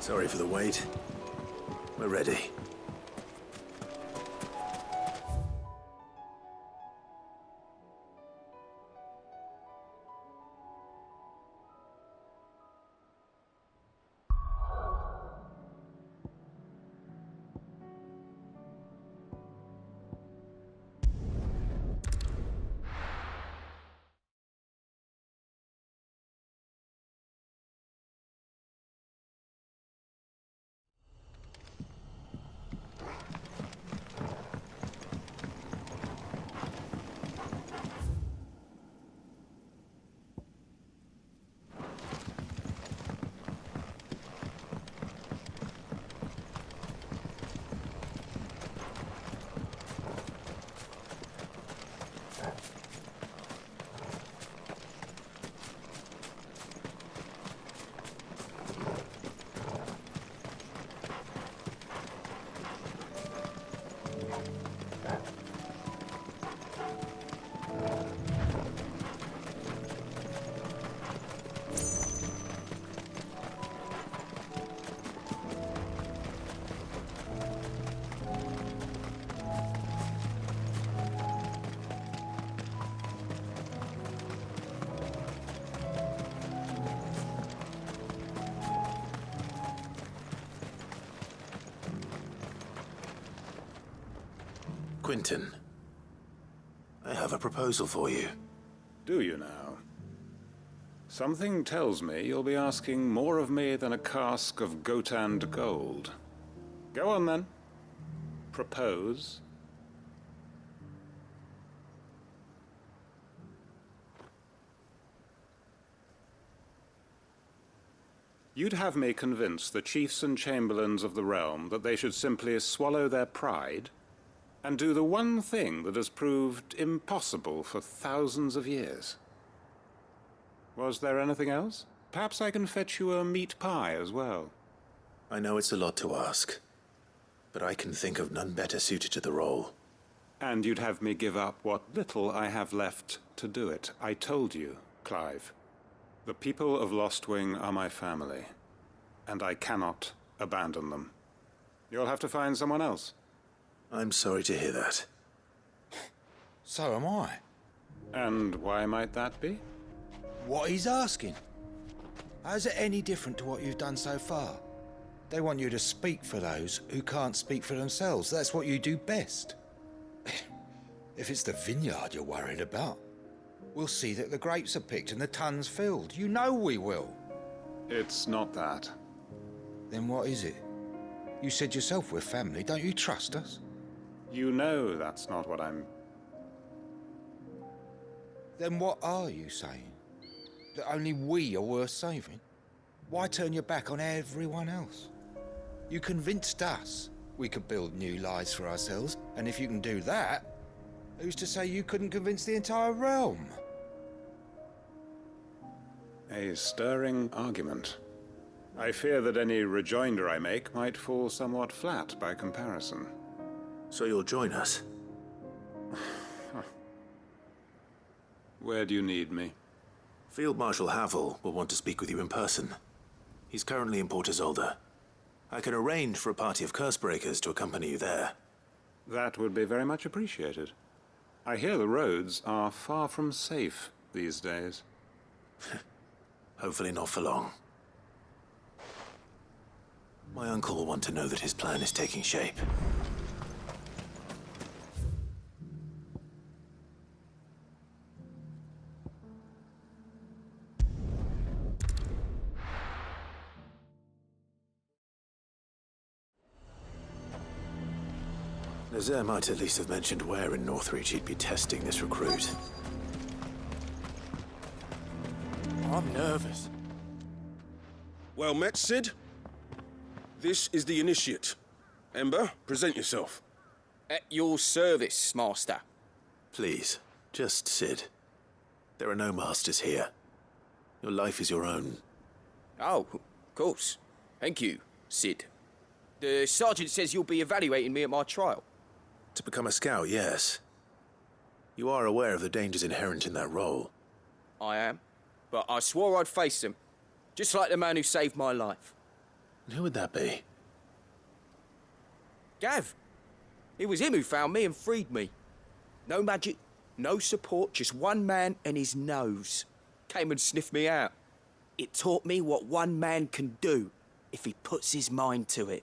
Sorry for the wait. We're ready. Quentin, I have a proposal for you. Do you now? Something tells me you'll be asking more of me than a cask of Gotand gold. Go on then. Propose. You'd have me convince the chiefs and chamberlains of the realm that they should simply swallow their pride and do the one thing that has proved impossible for thousands of years. Was there anything else? Perhaps I can fetch you a meat pie as well. I know it's a lot to ask, but I can think of none better suited to the role. And you'd have me give up what little I have left to do it. I told you, Clive. The people of Lostwing are my family, and I cannot abandon them. You'll have to find someone else. I'm sorry to hear that. So am I. And why might that be? What he's asking. How's it any different to what you've done so far? They want you to speak for those who can't speak for themselves. That's what you do best. If it's the vineyard you're worried about, we'll see that the grapes are picked and the tons filled. You know we will. It's not that. Then what is it? You said yourself we're family. Don't you trust us? You know that's not what I'm... Then what are you saying? That only we are worth saving? Why turn your back on everyone else? You convinced us we could build new lives for ourselves, and if you can do that, who's to say you couldn't convince the entire realm? A stirring argument. I fear that any rejoinder I make might fall somewhat flat by comparison. So you'll join us? Where do you need me? Field Marshal Havel will want to speak with you in person. He's currently in Port Isolde. I can arrange for a party of Cursebreakers to accompany you there. That would be very much appreciated. I hear the roads are far from safe these days. Hopefully not for long. My uncle will want to know that his plan is taking shape. Nazaire might at least have mentioned where in Northreach he'd be testing this recruit. I'm nervous. Well met, Sid. This is the initiate. Ember, present yourself. At your service, Master. Please, just Sid. There are no masters here. Your life is your own. Oh, of course. Thank you, Sid. The sergeant says you'll be evaluating me at my trial. To become a scout, yes. You are aware of the dangers inherent in that role. I am. But I swore I'd face them. Just like the man who saved my life. Who would that be? Gav. It was him who found me and freed me. No magic, no support, just one man and his nose. Came and sniffed me out. It taught me what one man can do if he puts his mind to it.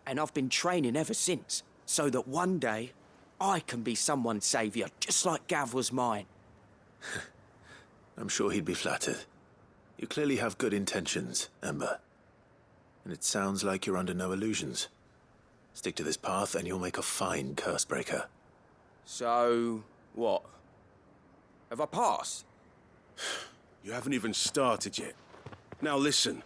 And I've been training ever since, so that one day I can be someone's saviour, just like Gav was mine. I'm sure he'd be flattered. You clearly have good intentions, Ember. And it sounds like you're under no illusions. Stick to this path and you'll make a fine Cursebreaker. So, what? Have I passed? You haven't even started yet. Now listen.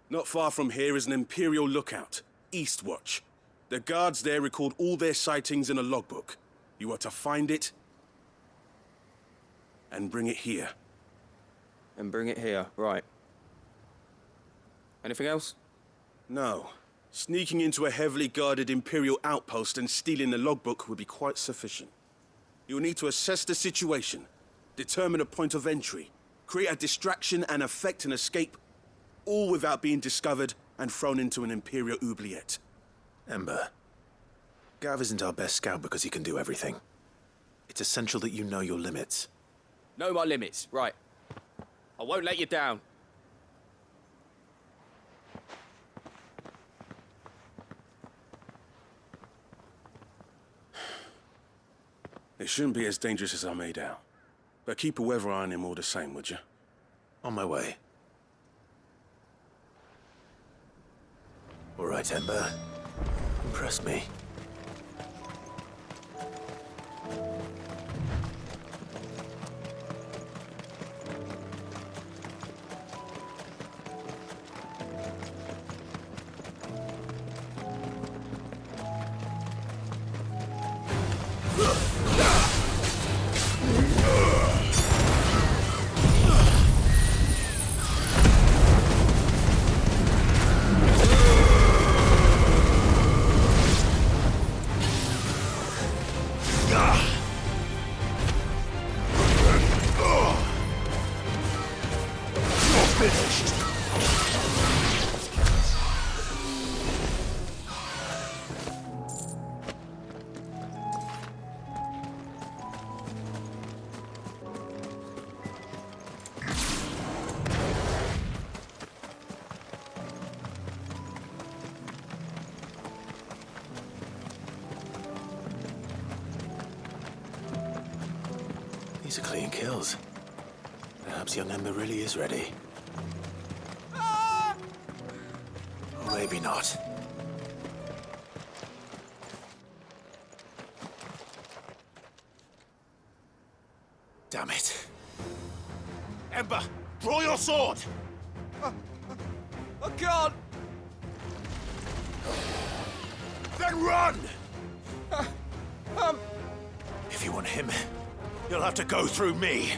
Not far from here is an Imperial lookout, Eastwatch. The guards there record all their sightings in a logbook. You are to find it and bring it here. And bring it here, right. Anything else? No. Sneaking into a heavily guarded Imperial outpost and stealing the logbook would be quite sufficient. You'll need to assess the situation, determine a point of entry, create a distraction and effect an escape, all without being discovered and thrown into an Imperial oubliette. Ember, Gav isn't our best scout because he can do everything. It's essential that you know your limits. Know my limits, right. I won't let you down. It shouldn't be as dangerous as I made out. But keep a weather eye on him all the same, would you? On my way. All right, Ember. Impress me. These are clean kills. Perhaps young Ember really is ready. Or maybe not. Damn it. Ember, draw your sword! I can't! Then run! If you want him, you'll have to go through me.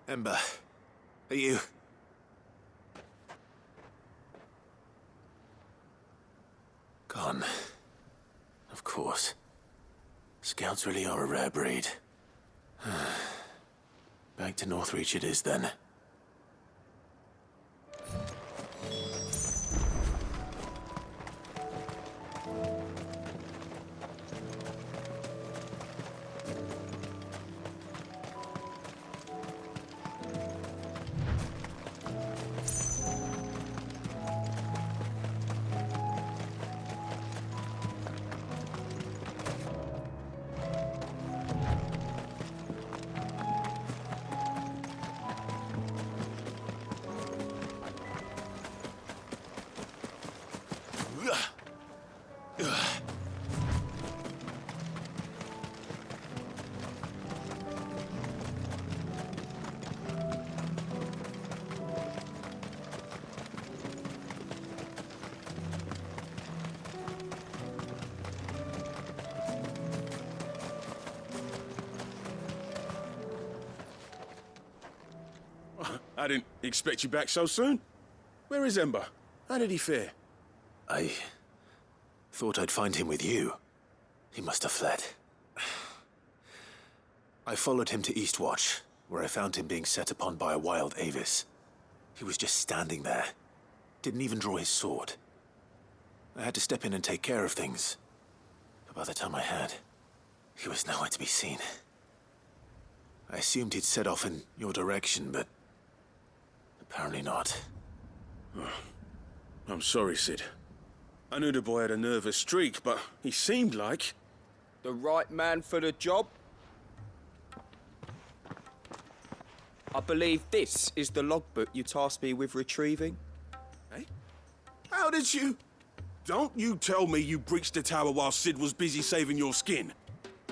Ember, are you... Gone. Of course. Scouts really are a rare breed. Back to Northreach it is, then. I didn't expect you back so soon. Where is Ember? How did he fare? I thought I'd find him with you. He must have fled. I followed him to Eastwatch, where I found him being set upon by a wild Avis. He was just standing there. Didn't even draw his sword. I had to step in and take care of things. But by the time I had, he was nowhere to be seen. I assumed he'd set off in your direction, but apparently not. I'm sorry, Sid. I knew the boy had a nervous streak, but he seemed like... The right man for the job? I believe this is the logbook you tasked me with retrieving. Eh? How did you... Don't you tell me you breached the tower while Sid was busy saving your skin.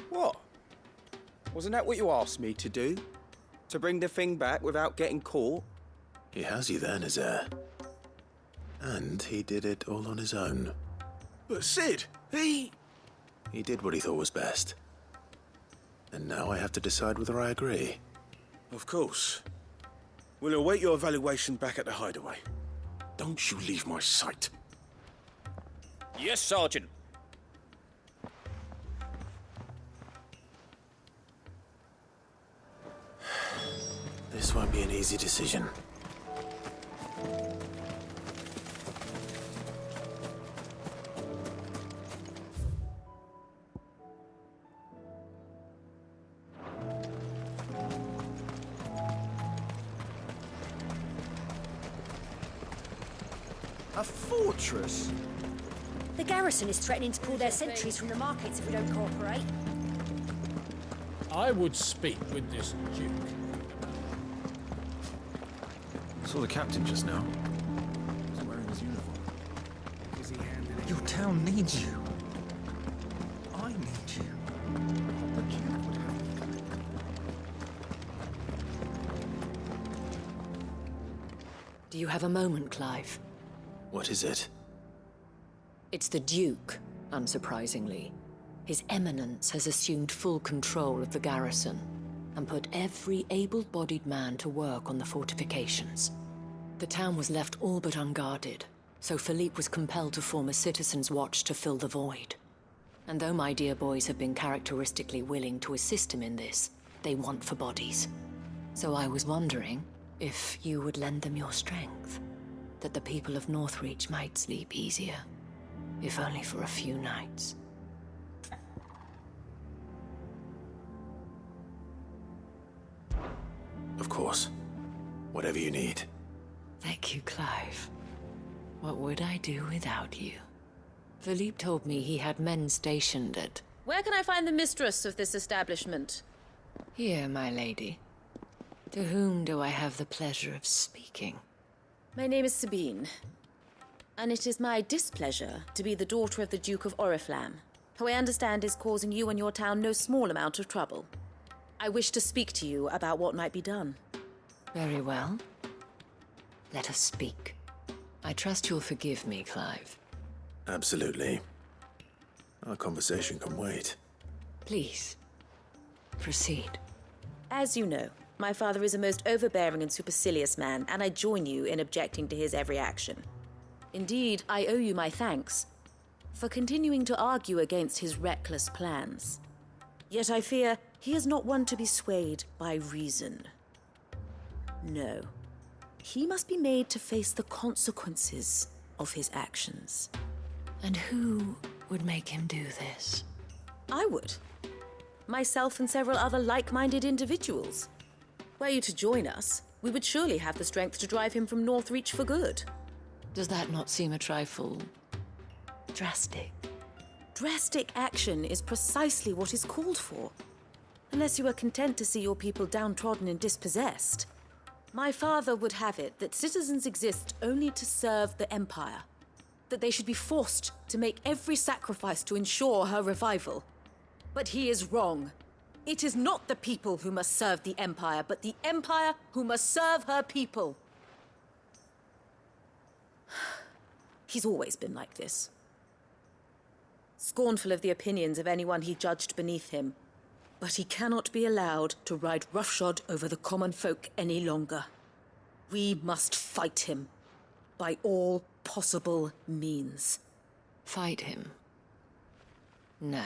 What? Wasn't that what you asked me to do? To bring the thing back without getting caught? He has you then, his heir. And he did it all on his own. But Sid, he... He did what he thought was best. And now I have to decide whether I agree. Of course. We'll await your evaluation back at the hideaway. Don't you leave my sight. Yes, Sergeant. This won't be an easy decision. A fortress? The garrison is threatening to pull their sentries from the markets if we don't cooperate. I would speak with this duke. Saw the captain just now. He's wearing his uniform. Your town needs you. I need you. The duke would have... Do you have a moment, Clive? What is it? It's the Duke, unsurprisingly. His Eminence has assumed full control of the garrison and put every able-bodied man to work on the fortifications. The town was left all but unguarded, so Philippe was compelled to form a citizens' watch to fill the void. And though my dear boys have been characteristically willing to assist him in this, they want for bodies. So I was wondering if you would lend them your strength, that the people of Northreach might sleep easier, if only for a few nights. Of course. Whatever you need. Thank you, Clive. What would I do without you? Philippe told me he had men stationed at... Where can I find the mistress of this establishment? Here, my lady. To whom do I have the pleasure of speaking? My name is Sabine, and it is my displeasure to be the daughter of the Duke of Oriflamme, who I understand is causing you and your town no small amount of trouble. I wish to speak to you about what might be done. Very well. Let us speak. I trust you'll forgive me, Clive. Absolutely. Our conversation can wait. Please, proceed. As you know, my father is a most overbearing and supercilious man, and I join you in objecting to his every action. Indeed, I owe you my thanks for continuing to argue against his reckless plans. Yet I fear he is not one to be swayed by reason. No. He must be made to face the consequences of his actions. And who would make him do this? I would. Myself and several other like-minded individuals. Were you to join us, we would surely have the strength to drive him from Northreach for good. Does that not seem a trifle... drastic? Drastic action is precisely what is called for. Unless you are content to see your people downtrodden and dispossessed. My father would have it that citizens exist only to serve the Empire. That they should be forced to make every sacrifice to ensure her revival. But he is wrong. It is not the people who must serve the Empire, but the Empire who must serve her people. He's always been like this. Scornful of the opinions of anyone he judged beneath him. But he cannot be allowed to ride roughshod over the common folk any longer. We must fight him. By all possible means. Fight him? No.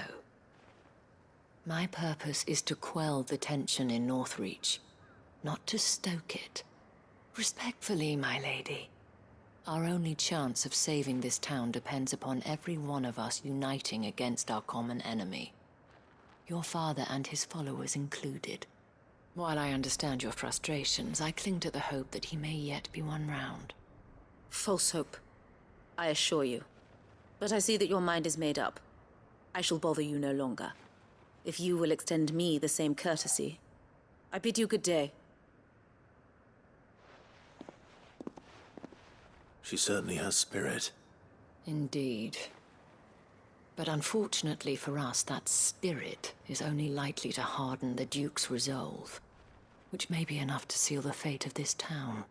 My purpose is to quell the tension in Northreach, not to stoke it. Respectfully, my lady. Our only chance of saving this town depends upon every one of us uniting against our common enemy. Your father and his followers included. While I understand your frustrations, I cling to the hope that he may yet be won round. False hope, I assure you. But I see that your mind is made up. I shall bother you no longer. If you will extend me the same courtesy, I bid you good day. She certainly has spirit. Indeed. But unfortunately for us, that spirit is only likely to harden the Duke's resolve, which may be enough to seal the fate of this town.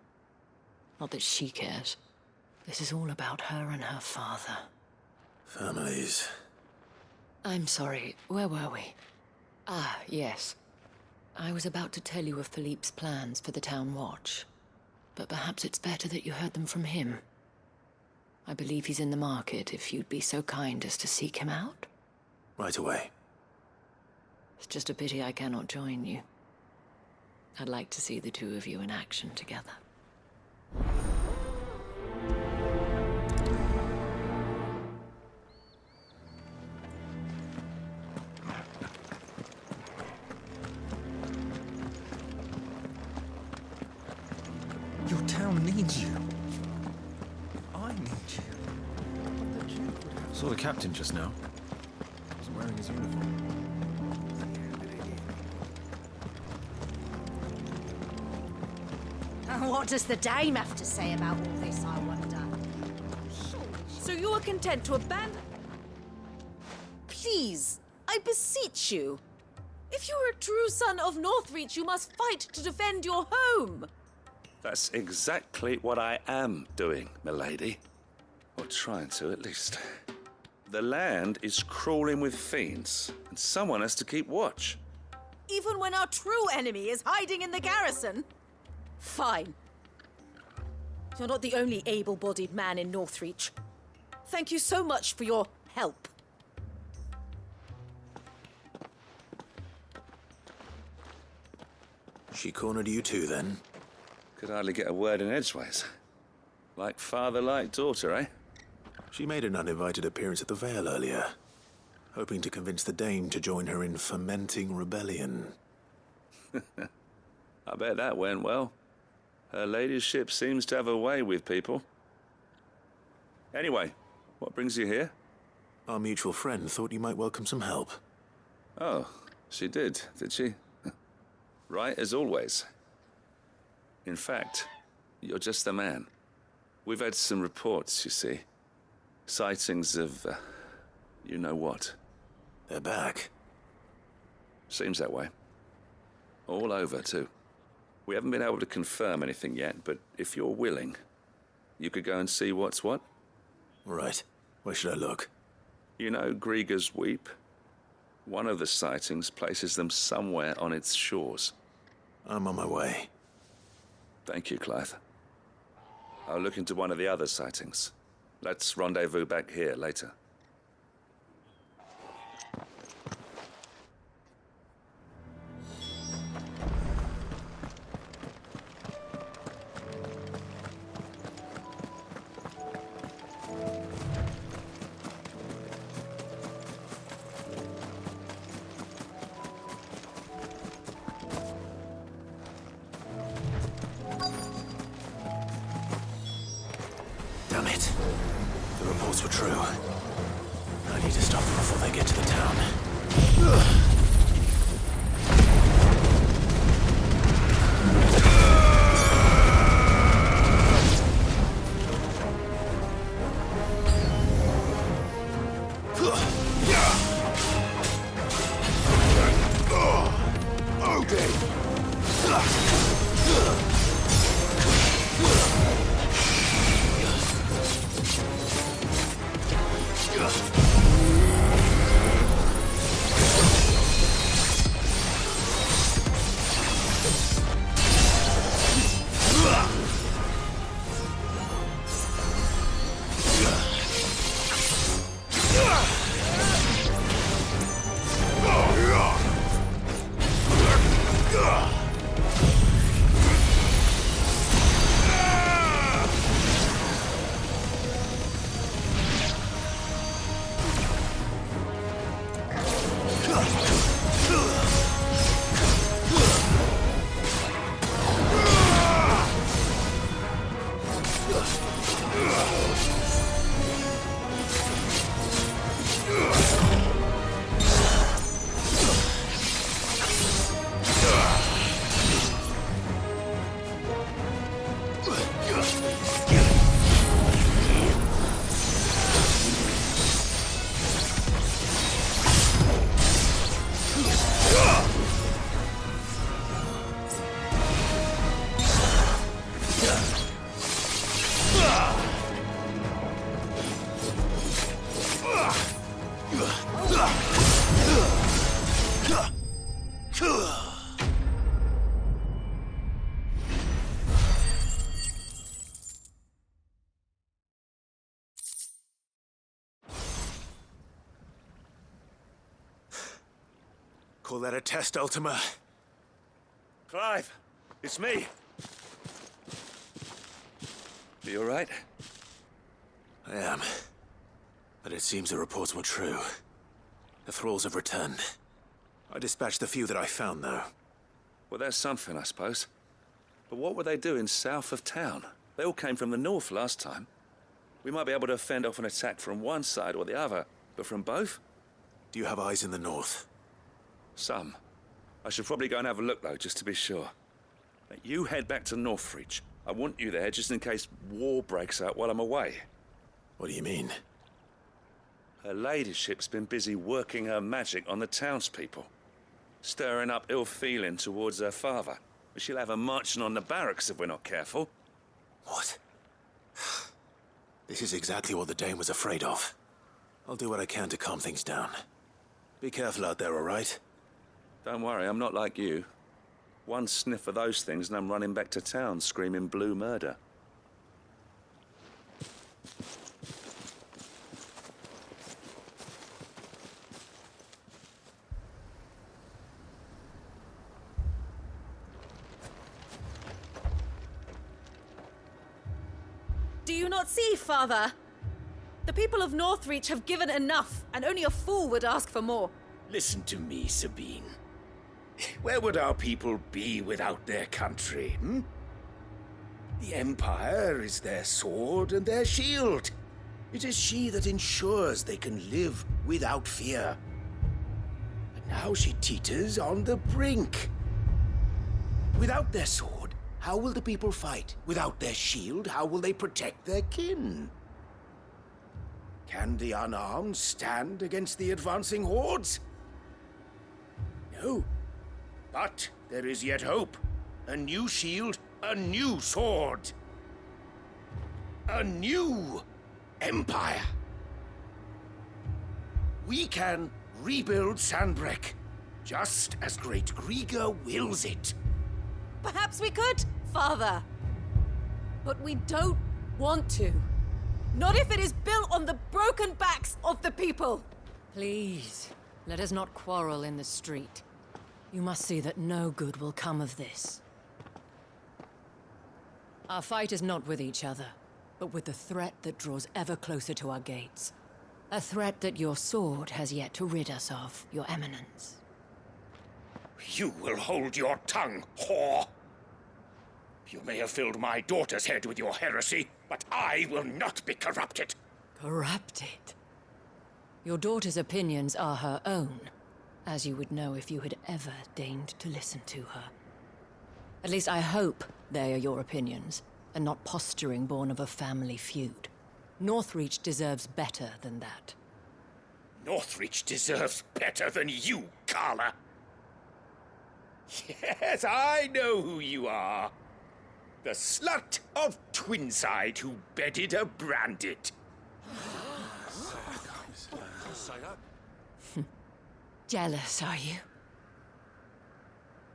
Not that she cares. This is all about her and her father. Families. I'm sorry, where were we? Ah, yes. I was about to tell you of Philippe's plans for the town watch. But perhaps it's better that you heard them from him. I believe he's in the market, if you'd be so kind as to seek him out. Right away. It's just a pity I cannot join you. I'd like to see the two of you in action together. Your town needs you. I need you. Saw the captain just now. He's wearing his uniform. What does the dame have to say about all this, I wonder? So you are content to abandon... Please, I beseech you. If you are a true son of Northreach, you must fight to defend your home. That's exactly what I am doing, milady. Or trying to, at least. The land is crawling with fiends, and someone has to keep watch. Even when our true enemy is hiding in the garrison? Fine. You're not the only able-bodied man in Northreach. Thank you so much for your help. She cornered you too, then? Could hardly get a word in edgeways. Like father, like daughter, eh? She made an uninvited appearance at the Vale earlier, hoping to convince the Dame to join her in fomenting rebellion. I bet that went well. Her ladyship seems to have a way with people. Anyway, what brings you here? Our mutual friend thought you might welcome some help. Oh, she did she? Right as always. In fact, you're just the man. We've had some reports, you see. Sightings of, you know what. They're back. Seems that way. All over, too. We haven't been able to confirm anything yet, but if you're willing, you could go and see what's what. Right. Where should I look? You know Grieger's Weep? One of the sightings places them somewhere on its shores. I'm on my way. Thank you, Clive. I'll look into one of the other sightings. Let's rendezvous back here later. Damn it. The reports were true. I need to stop them before they get to the town. Call that a test, Ultima? Clive, it's me. You all right? I am. But it seems the reports were true. The thralls have returned. I dispatched the few that I found, though. Well, that's something, I suppose. But what were they doing south of town? They all came from the north last time. We might be able to fend off an attack from one side or the other, but from both? Do you have eyes in the north? Some. I should probably go and have a look, though, just to be sure. Now, you head back to Northreach. I want you there just in case war breaks out while I'm away. What do you mean? Her ladyship's been busy working her magic on the townspeople, stirring up ill feeling towards her father. But she'll have her marching on the barracks if we're not careful. What? This is exactly what the Dane was afraid of. I'll do what I can to calm things down. Be careful out there, all right? Don't worry, I'm not like you. One sniff of those things and I'm running back to town screaming blue murder. Do you not see, Father? The people of Northreach have given enough, and only a fool would ask for more. Listen to me, Sabine. Where would our people be without their country, hmm? The Empire is their sword and their shield. It is she that ensures they can live without fear. But now she teeters on the brink. Without their sword, how will the people fight? Without their shield, how will they protect their kin? Can the unarmed stand against the advancing hordes? No. But there is yet hope. A new shield, a new sword. A new empire. We can rebuild Sandbreck, just as Great Grieger wills it. Perhaps we could, Father. But we don't want to. Not if it is built on the broken backs of the people. Please, let us not quarrel in the street. You must see that no good will come of this. Our fight is not with each other, but with the threat that draws ever closer to our gates. A threat that your sword has yet to rid us of, Your Eminence. You will hold your tongue, whore! You may have filled my daughter's head with your heresy, but I will not be corrupted. Corrupted? Your daughter's opinions are her own, as you would know if you had ever deigned to listen to her. At least I hope they are your opinions, and not posturing born of a family feud. Northreach deserves better than that. Northreach deserves better than you, Carla. Yes, I know who you are. The slut of Twinside who bedded a Branded. Jealous, are you?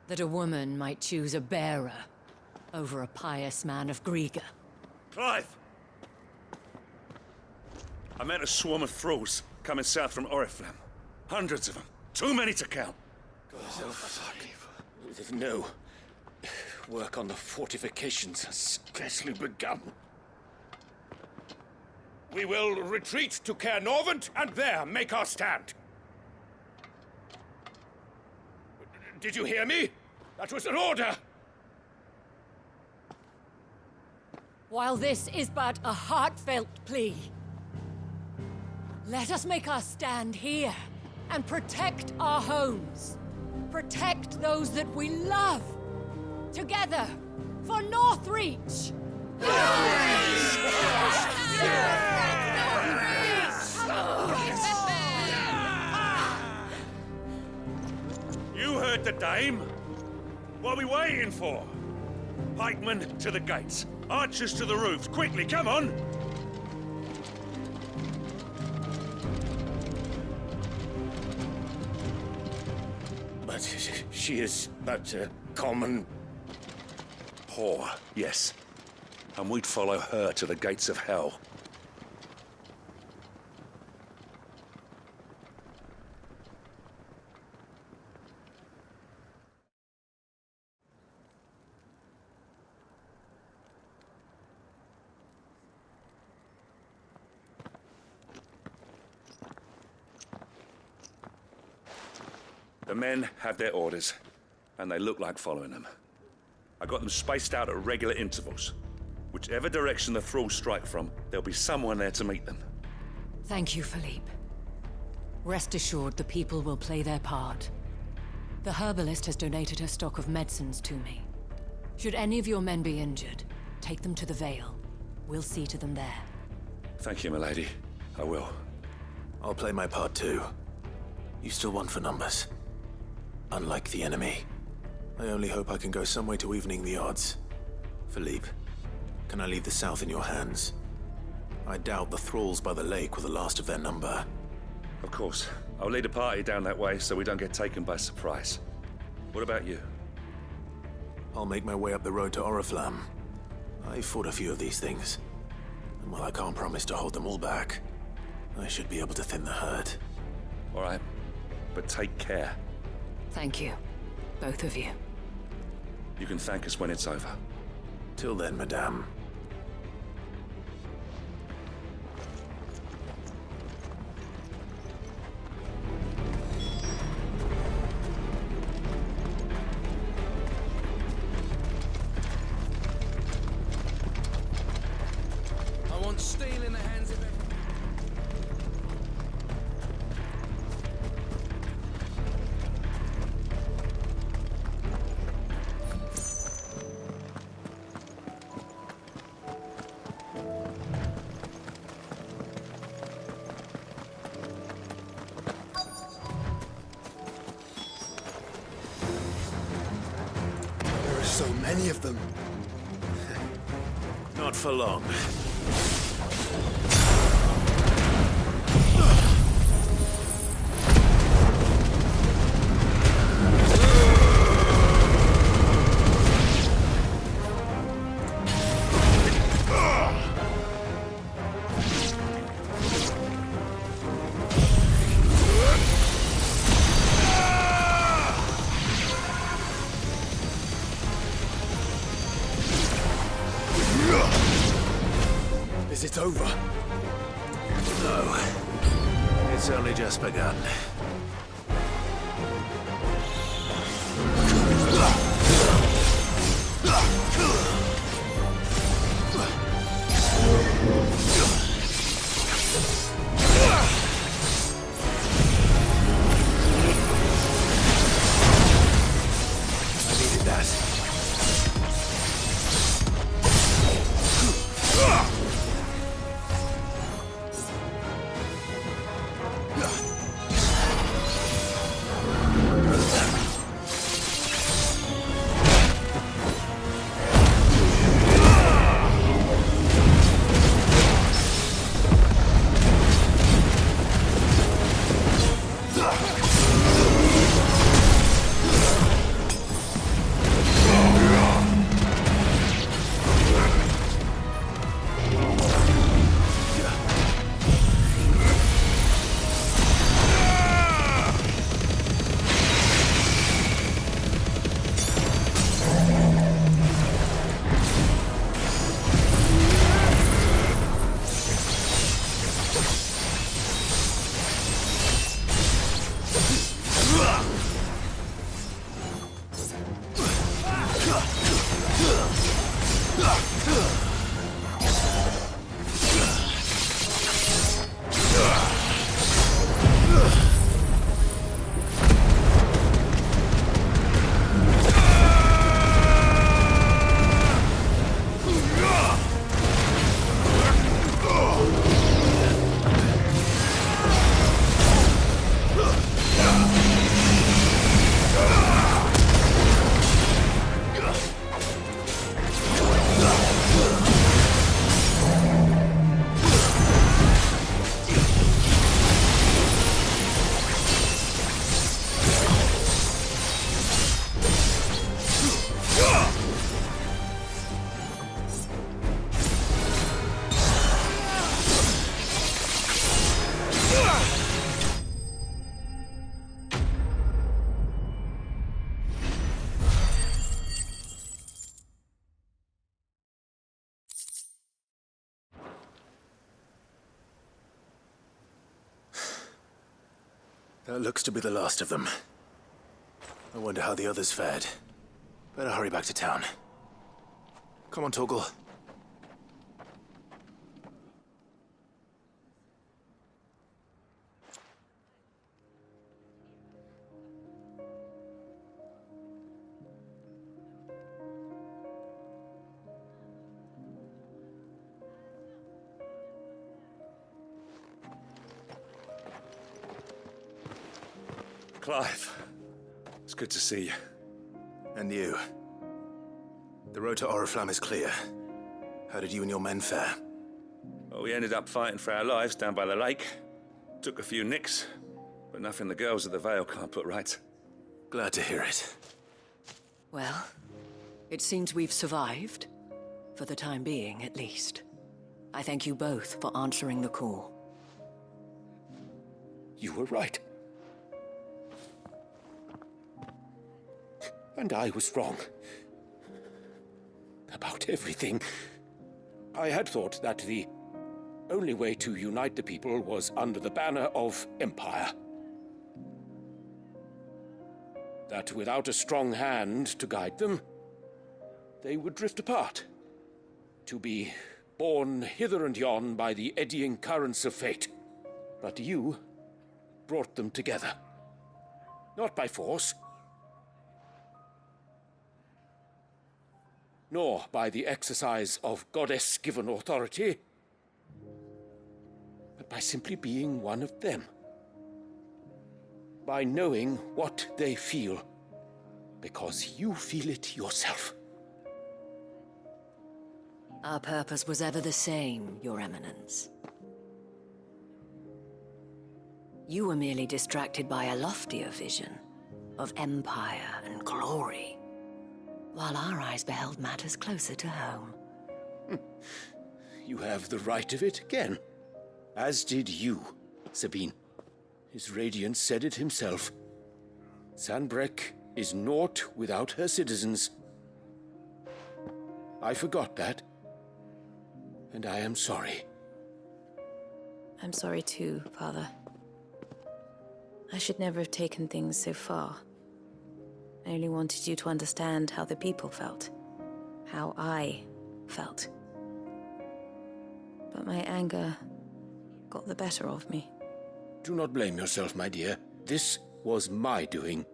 That a woman might choose a bearer over a pious man of Grieger. Clive! I met a swarm of thralls coming south from Oriflamme. Hundreds of them. Too many to count. Oh, fuck. No. Work on the fortifications has scarcely begun. We will retreat to Caernarvon and there make our stand. Did you hear me? That was an order! While this is but a heartfelt plea, let us make our stand here and protect our homes. Protect those that we love. Together, for Northreach! You heard the dame. What are we waiting for? Pikemen to the gates. Archers to the roofs. Quickly, come on! But she is but a common... Whore, yes. And we'd follow her to the gates of hell. The men have their orders, and they look like following them. I got them spaced out at regular intervals. Whichever direction the thralls strike from, there'll be someone there to meet them. Thank you, Philippe. Rest assured the people will play their part. The herbalist has donated her stock of medicines to me. Should any of your men be injured, take them to the Vale. We'll see to them there. Thank you, milady. I will. I'll play my part too. You still want for numbers. Unlike the enemy. I only hope I can go some way to evening the odds. Philippe, can I leave the south in your hands? I doubt the thralls by the lake were the last of their number. Of course. I'll lead a party down that way so we don't get taken by surprise. What about you? I'll make my way up the road to Oriflamme. I fought a few of these things. And while I can't promise to hold them all back, I should be able to thin the herd. All right. But take care. Thank you. Both of you. You can thank us when it's over. Till then, madame. I want steel in the hands of everyone. So many of them. Not for long. Is it over? No. It's only just begun. I needed that. That looks to be the last of them. I wonder how the others fared. Better hurry back to town. Come on, Torgal. Clive, it's good to see you. And you. The road to Oriflamme is clear. How did you and your men fare? Well, we ended up fighting for our lives down by the lake. Took a few nicks, but nothing the girls of the Vale can't put right. Glad to hear it. Well, it seems we've survived. For the time being, at least. I thank you both for answering the call. You were right. And I was wrong. About everything. I had thought that the only way to unite the people was under the banner of Empire. That without a strong hand to guide them, they would drift apart. To be borne hither and yon by the eddying currents of fate. But you brought them together. Not by force, nor by the exercise of goddess-given authority, but by simply being one of them. By knowing what they feel, because you feel it yourself. Our purpose was ever the same, Your Eminence. You were merely distracted by a loftier vision of empire and glory, while our eyes beheld matters closer to home. You have the right of it again. As did you, Sabine. His radiance said it himself. Sanbreque is naught without her citizens. I forgot that. And I am sorry. I'm sorry too, Father. I should never have taken things so far. I only wanted you to understand how the people felt. How I felt. But my anger got the better of me. Do not blame yourself, my dear. This was my doing.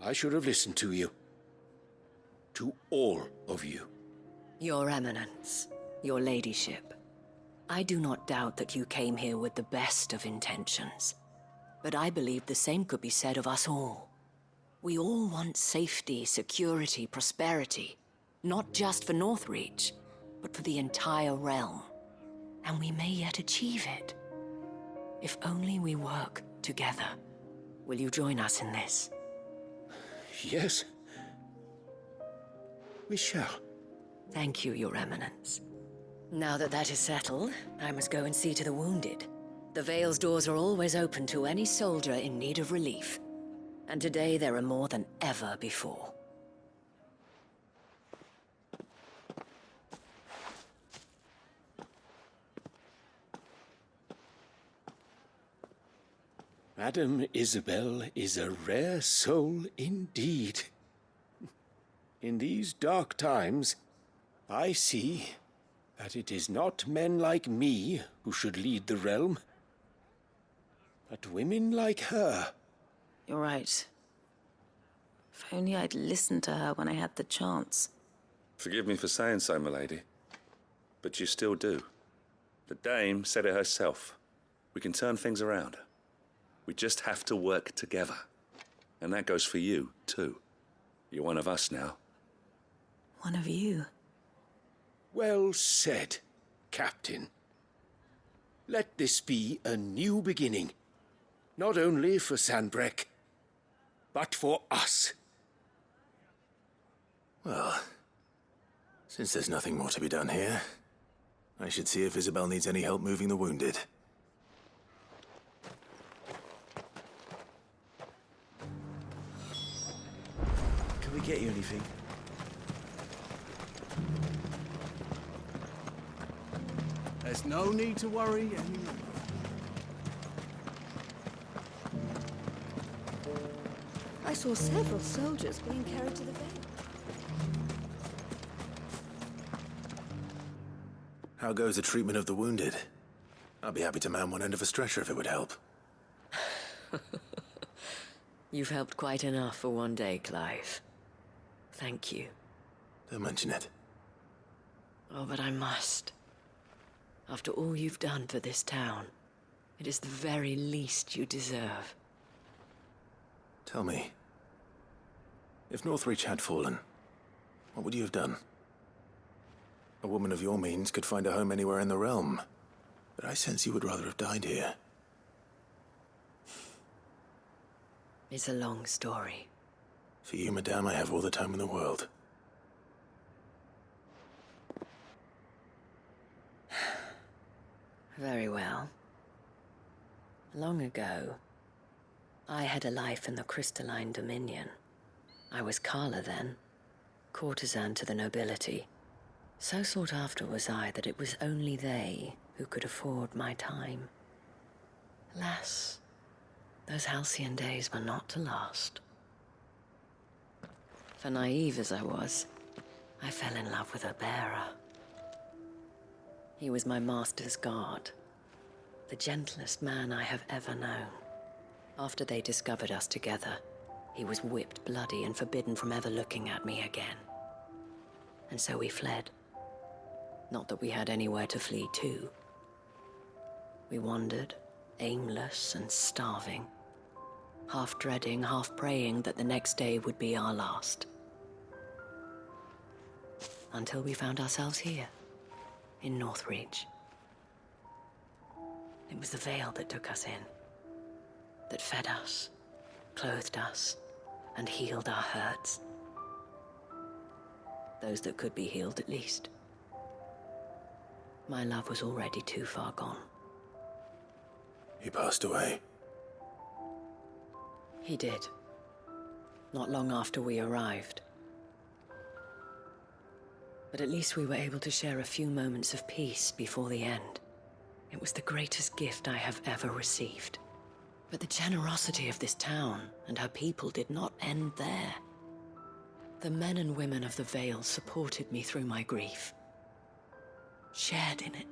I should have listened to you. To all of you. Your Eminence, your ladyship, I do not doubt that you came here with the best of intentions. But I believe the same could be said of us all. We all want safety, security, prosperity. Not just for Northreach, but for the entire realm. And we may yet achieve it. If only we work together. Will you join us in this? Yes. We shall. Thank you, Your Eminence. Now that that is settled, I must go and see to the wounded. The Vale's doors are always open to any soldier in need of relief. And today there are more than ever before. Madame Isabel is a rare soul indeed. In these dark times, I see that it is not men like me who should lead the realm, but women like her. You're right. If only I'd listened to her when I had the chance. Forgive me for saying so, my lady, but you still do. The dame said it herself. We can turn things around. We just have to work together. And that goes for you, too. You're one of us now. One of you? Well said, Captain. Let this be a new beginning. Not only for Sanbreque, but for us. Well, since there's nothing more to be done here, I should see if Isabel needs any help moving the wounded. Can we get you anything? There's no need to worry anymore. I saw several soldiers being carried to the Vale. How goes the treatment of the wounded? I'd be happy to man one end of a stretcher if it would help. You've helped quite enough for one day, Clive. Thank you. Don't mention it. Oh, but I must. After all you've done for this town, it is the very least you deserve. Tell me, if Northreach had fallen, what would you have done? A woman of your means could find a home anywhere in the realm, but I sense you would rather have died here. It's a long story. For you, madame, I have all the time in the world. Very well. Long ago, I had a life in the crystalline dominion. I was Carla then, courtesan to the nobility. So sought after was I that it was only they who could afford my time. Alas, those halcyon days were not to last. For naive as I was, I fell in love with a bearer. He was my master's guard, the gentlest man I have ever known. After they discovered us together, he was whipped bloody and forbidden from ever looking at me again. And so we fled. Not that we had anywhere to flee to. We wandered, aimless and starving, half dreading, half praying that the next day would be our last. Until we found ourselves here, in Northreach. It was the Vale that took us in, that fed us, clothed us, and healed our hurts. Those that could be healed, at least. My love was already too far gone. He passed away. He did. Not long after we arrived. But at least we were able to share a few moments of peace before the end. It was the greatest gift I have ever received. But the generosity of this town and her people did not end there. The men and women of the Vale supported me through my grief, shared in it,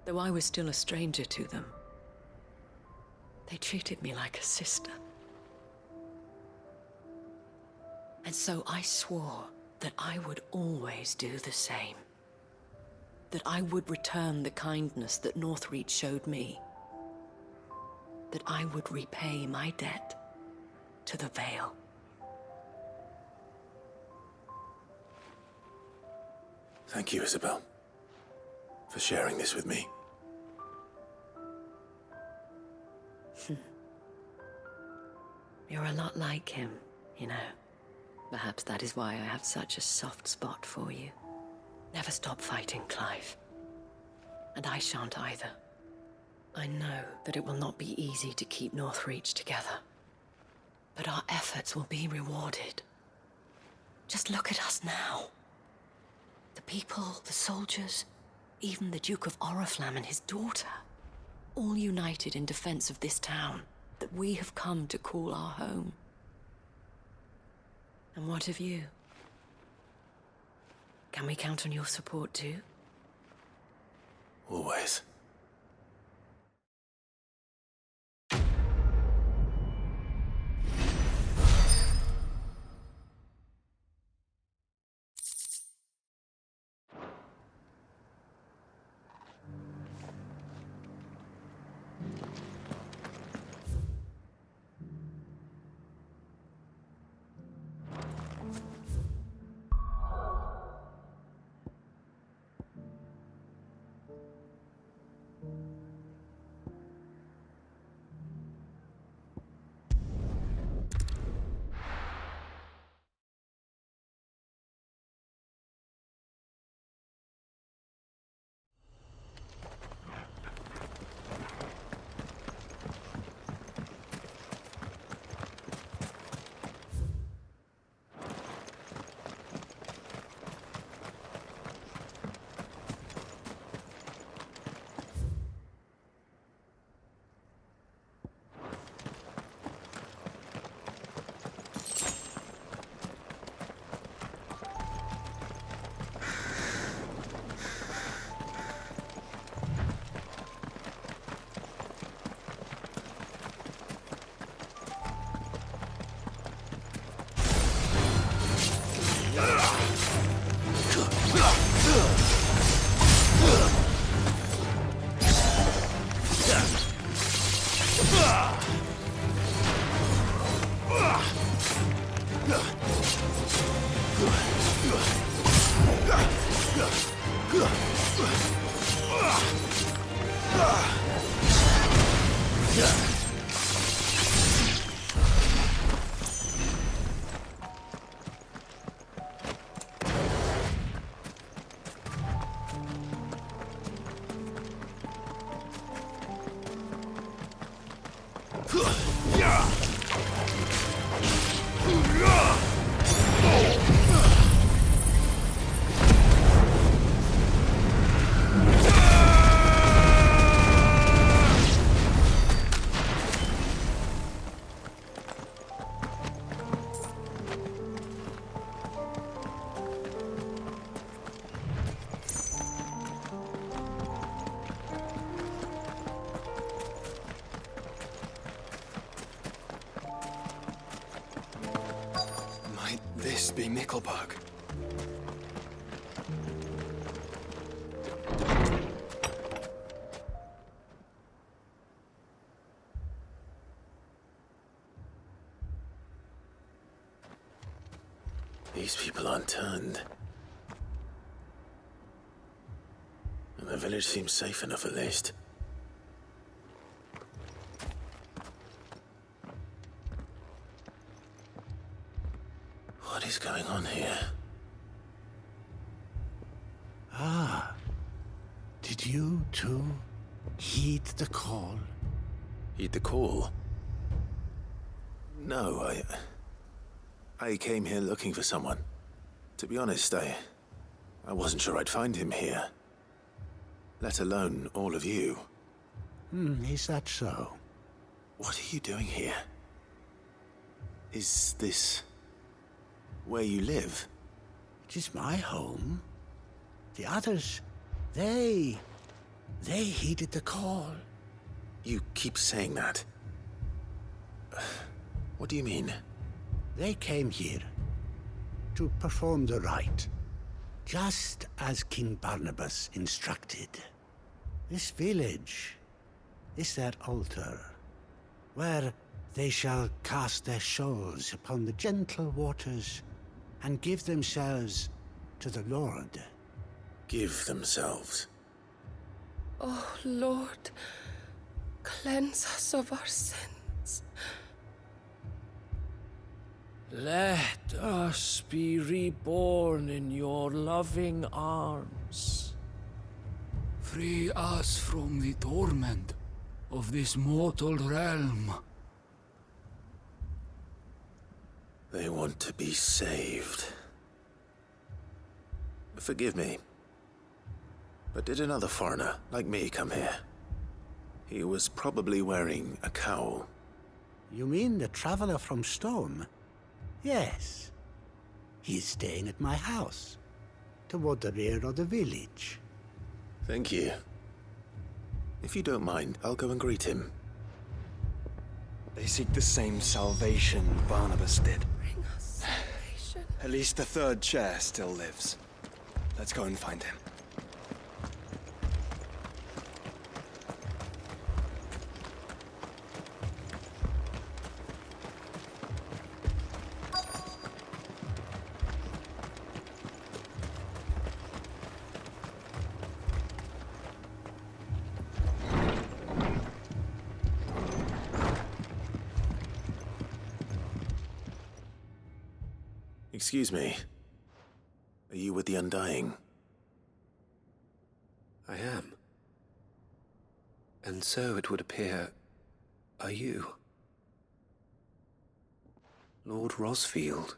though I was still a stranger to them. They treated me like a sister. And so I swore that I would always do the same. That I would return the kindness that Northreach showed me. That I would repay my debt to the Vale. Thank you, Isabel, for sharing this with me. You're a lot like him, you know. Perhaps that is why I have such a soft spot for you. Never stop fighting, Clive. And I shan't either. I know that it will not be easy to keep Northreach together. But our efforts will be rewarded. Just look at us now. The people, the soldiers, even the Duke of Oriflamme and his daughter, all united in defense of this town that we have come to call our home. And what of you? Can we count on your support too? Always. This be Nickelbug. These people aren't turned. And the village seems safe enough at least. What is going on here? Ah. Did you too heed the call? Heed the call? No, I came here looking for someone. To be honest, I wasn't sure I'd find him here. Let alone all of you. Is that so? What are you doing here? Is this where you live? It is my home. The others, they heeded the call. You keep saying that. What do you mean? They came here to perform the rite, just as King Barnabas instructed. This village is their altar, where they shall cast their shoals upon the gentle waters and give themselves to the Lord. Give themselves? Oh, Lord, cleanse us of our sins. Let us be reborn in your loving arms. Free us from the torment of this mortal realm. They want to be saved. Forgive me, but did another foreigner like me come here? He was probably wearing a cowl. You mean the traveler from Stone? Yes. He is staying at my house, toward the rear of the village. Thank you. If you don't mind, I'll go and greet him. They seek the same salvation Barnabas did. Bring us salvation. At least the third chair still lives. Let's go and find him. Excuse me. Are you with the Undying? I am. And so it would appear, are you? Lord Rosfield,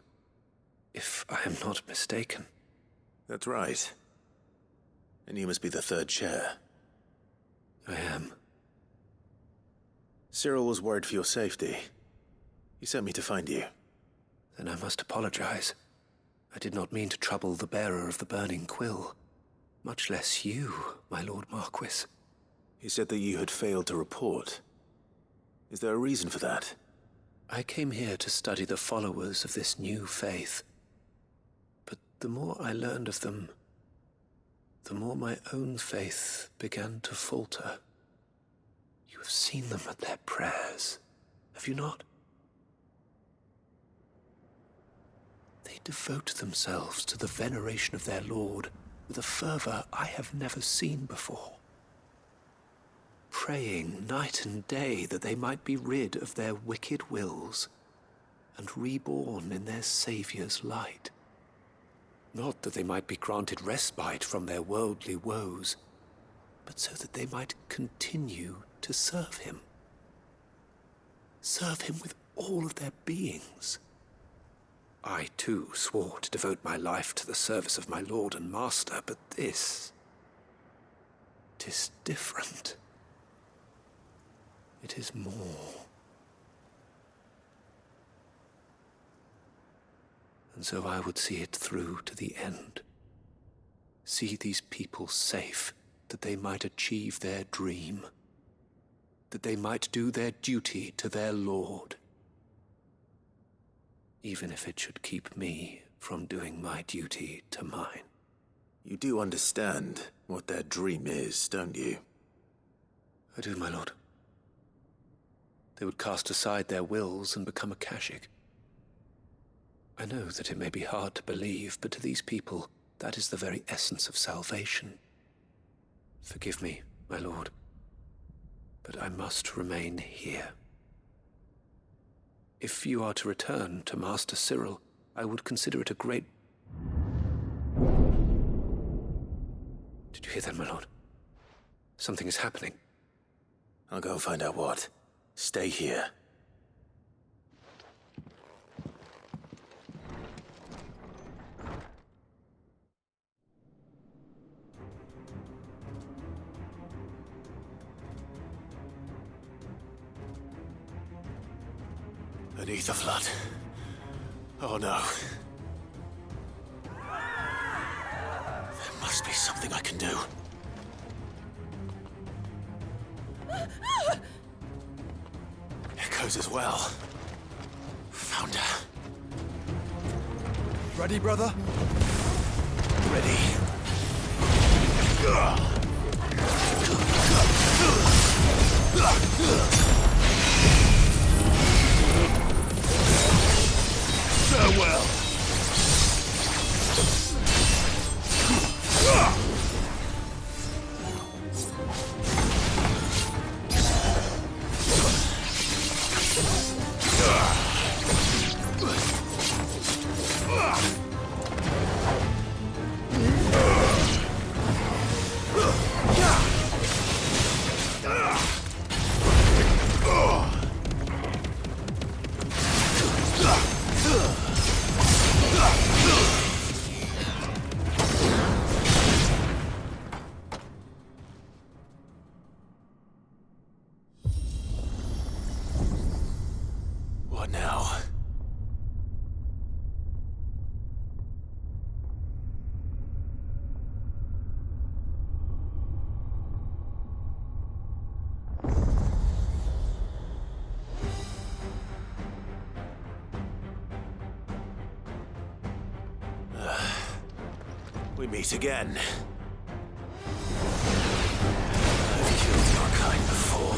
if I am not mistaken. That's right. And you must be the third chair. I am. Cyril was worried for your safety. He sent me to find you. Then I must apologize. I did not mean to trouble the bearer of the burning quill. Much less you, my Lord Marquis. He said that you had failed to report. Is there a reason for that? I came here to study the followers of this new faith. But the more I learned of them, the more my own faith began to falter. You have seen them at their prayers, have you not? devote themselves to the veneration of their lord with a fervor I have never seen before, praying night and day that they might be rid of their wicked wills and reborn in their Saviour's light. Not that they might be granted respite from their worldly woes, but so that they might continue to serve him. Serve him with all of their beings. I, too, swore to devote my life to the service of my Lord and Master, but this... 'tis different. It is more. And so I would see it through to the end. See these people safe, that they might achieve their dream, that they might do their duty to their Lord, even if it should keep me from doing my duty to mine. You do understand what their dream is, don't you? I do, my lord. They would cast aside their wills and become a Kashik. I know that it may be hard to believe, but to these people, that is the very essence of salvation. Forgive me, my lord, but I must remain here. If you are to return to Master Cyril, I would consider it a great... Did you hear that, my lord? Something is happening. I'll go and find out what. Stay here. Beneath the flood. Oh no. There must be something I can do. Echoes as well. Found her. Ready, brother? Ready. Farewell. What now? We meet again. I've killed your kind before.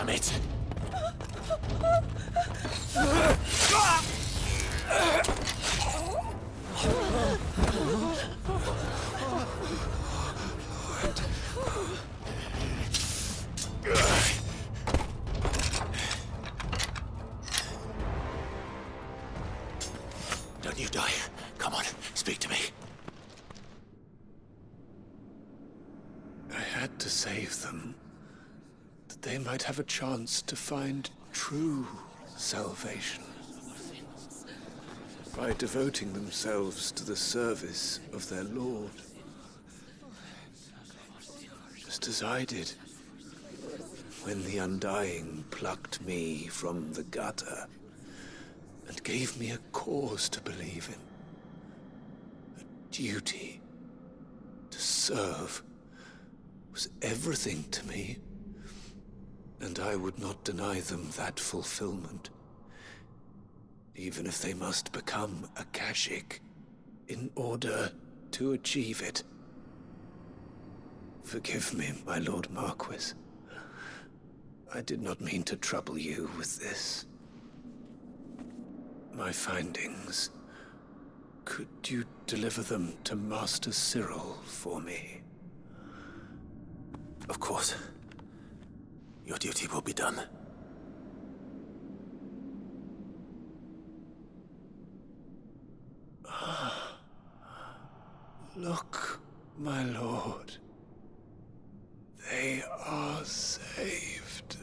Damn it! Don't you die. Come on, speak to me. I had to save them, that they might have a chance to find true salvation. By devoting themselves to the service of their Lord. Just as I did, when the Undying plucked me from the gutter and gave me a cause to believe in. A duty to serve was everything to me, and I would not deny them that fulfillment, even if they must become a Kashik in order to achieve it. Forgive me, my Lord Marquis. I did not mean to trouble you with this. My findings. Could you deliver them to Master Cyril for me? Of course. Your duty will be done. Look, my lord. They are saved.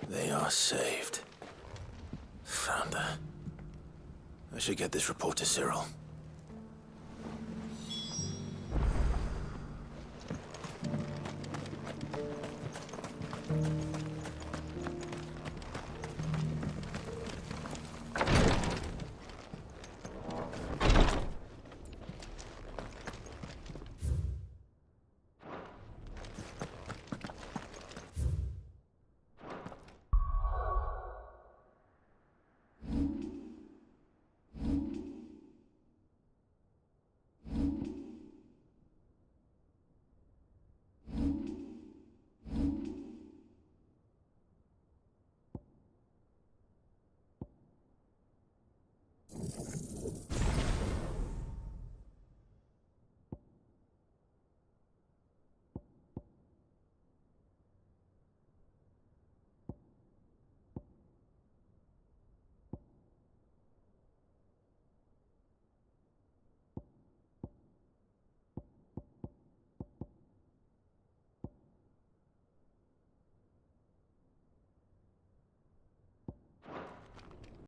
They are saved. Founder. I should get this report to Cyril.